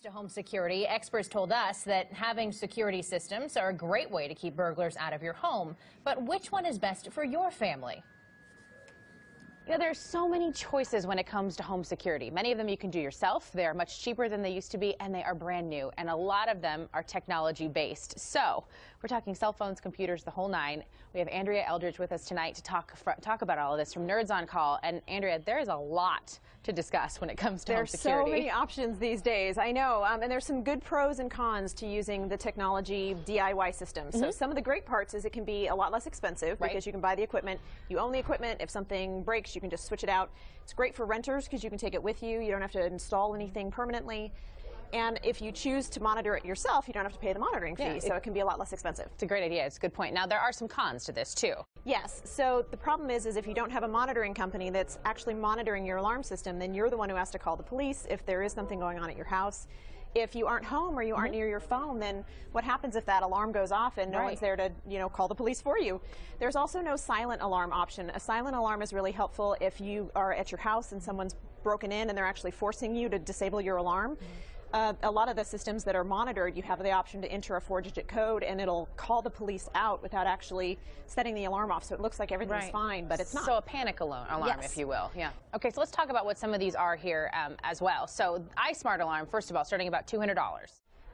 To home security, experts told us that having security systems are a great way to keep burglars out of your home. But which one is best for your family? You know, there's so many choices when it comes to home security. Many of them you can do yourself. They're much cheaper than they used to be, and they are brand new. And a lot of them are technology-based. So we're talking cell phones, computers, the whole nine. We have Andrea Eldridge with us tonight to talk about all of this from Nerds on Call. And Andrea, there is a lot to discuss when it comes to home security. There's so many options these days, I know. And there's some good pros and cons to using the technology DIY system. So some of the great parts is it can be a lot less expensive because you can buy the equipment. You own the equipment. If something breaks, you can just switch it out. It's great for renters because you can take it with you. You don't have to install anything permanently. And if you choose to monitor it yourself, you don't have to pay the monitoring fee, so it can be a lot less expensive. It's a great idea. It's a good point. Now, there are some cons to this, too. Yes. So the problem is if you don't have a monitoring company that's actually monitoring your alarm system, then you're the one who has to call the police if there is something going on at your house. If you aren't home or you aren't near your phone, then what happens if that alarm goes off and no one's there to, call the police for you? There's also no silent alarm option. A silent alarm is really helpful if you are at your house and someone's broken in and they're actually forcing you to disable your alarm. A lot of the systems that are monitored, you have the option to enter a 4-digit code and it'll call the police out without actually setting the alarm off. So it looks like everything's fine, but it's not. So a panic alarm, if you will. Yeah. Okay, so let's talk about what some of these are here as well. So iSmart Alarm, first of all, starting about $200.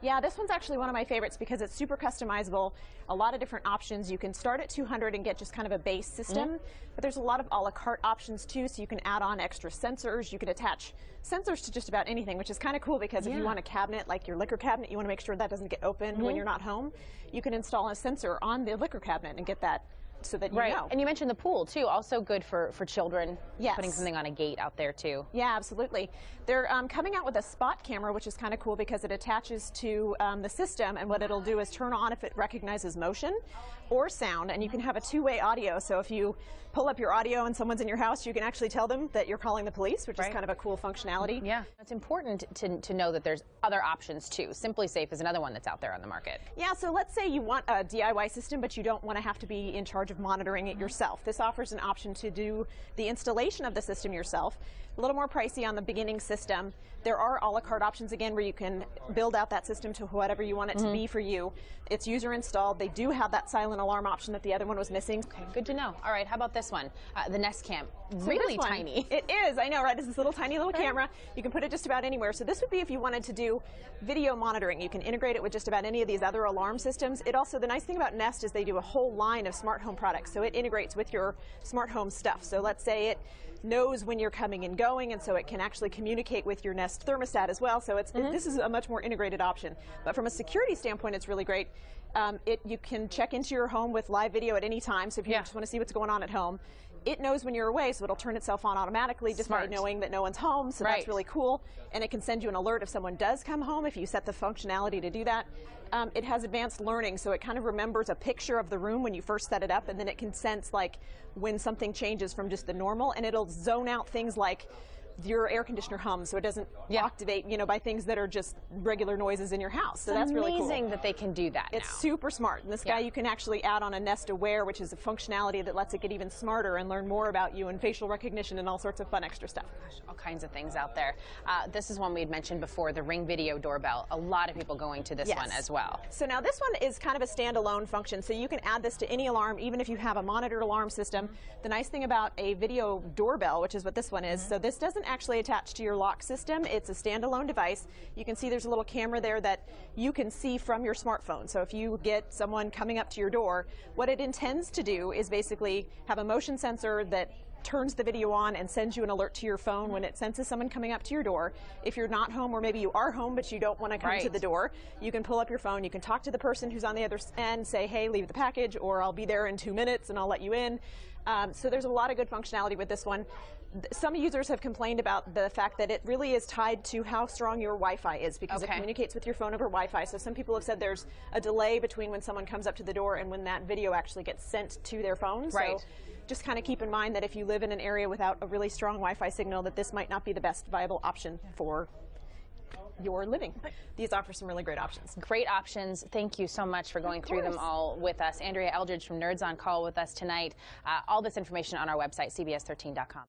Yeah, this one's actually one of my favorites because it's super customizable. A lot of different options. You can start at $200 and get just kind of a base system, but there's a lot of a la carte options too, so you can add on extra sensors. You can attach sensors to just about anything, which is kind of cool because if you want a cabinet like your liquor cabinet, you want to make sure that doesn't get opened when you're not home, you can install a sensor on the liquor cabinet and get that so that you know. And you mentioned the pool, too, also good for children, putting something on a gate out there, too. Yeah, absolutely. They're coming out with a spot camera, which is kind of cool because it attaches to the system, and what it'll do is turn on if it recognizes motion or sound, and you can have a two-way audio. So if you pull up your audio and someone's in your house, you can actually tell them that you're calling the police, which is kind of a cool functionality. Yeah, it's important to know that there's other options, too. Simply Safe is another one that's out there on the market. Yeah, so let's say you want a DIY system, but you don't want to have to be in charge of monitoring it yourself. This offers an option to do the installation of the system yourself. A little more pricey on the beginning system. There are a la carte options again where you can build out that system to whatever you want it to be for you. It's user installed. They do have that silent alarm option that the other one was missing. Okay, good to know. All right, how about this one? The Nest Cam. Really tiny. It is, I know, right? It's this little tiny little camera. You can put it just about anywhere. So this would be if you wanted to do video monitoring. You can integrate it with just about any of these other alarm systems. It also, the nice thing about Nest is they do a whole line of smart home products. So it integrates with your smart home stuff. So let's say it knows when you're coming and going, and so it can actually communicate with your Nest thermostat as well. So it's this is a much more integrated option. But from a security standpoint, it's really great. You can check into your home with live video at any time. So if you just want to see what's going on at home, it knows when you're away, so it'll turn itself on automatically just by knowing that no one's home. So that's really cool. And it can send you an alert if someone does come home if you set the functionality to do that. It has advanced learning, so it kind of remembers a picture of the room when you first set it up, and then it can sense like when something changes from just the normal, and it'll zone out things like your air conditioner hums, so it doesn't activate, by things that are just regular noises in your house. So that's really cool. It's amazing that they can do that It's super smart. And this guy, you can actually add on a Nest Aware, which is a functionality that lets it get even smarter and learn more about you and facial recognition and all sorts of fun extra stuff. Gosh, all kinds of things out there. This is one we had mentioned before, the Ring Video Doorbell. A lot of people going to this one as well. So now this one is kind of a standalone function, so you can add this to any alarm, even if you have a monitored alarm system. The nice thing about a video doorbell, which is what this one is, so this doesn't actually attach to your lock system. It's a standalone device. You can see there's a little camera there that you can see from your smartphone. So if you get someone coming up to your door, what it intends to do is basically have a motion sensor that turns the video on and sends you an alert to your phone when it senses someone coming up to your door. If you're not home, or maybe you are home but you don't want to come to the door, you can pull up your phone, you can talk to the person who's on the other end, say, hey, leave the package, or I'll be there in 2 minutes and I'll let you in. So there's a lot of good functionality with this one. Some users have complained about the fact that it really is tied to how strong your Wi-Fi is, because it communicates with your phone over Wi-Fi. So some people have said there's a delay between when someone comes up to the door and when that video actually gets sent to their phone. So just kind of keep in mind that if you live in an area without a really strong Wi-Fi signal, that this might not be the best viable option for your living. These offer some really great options. Great options. Thank you so much for going through them all with us. Andrea Eldridge from Nerds on Call with us tonight. All this information on our website, cbs13.com.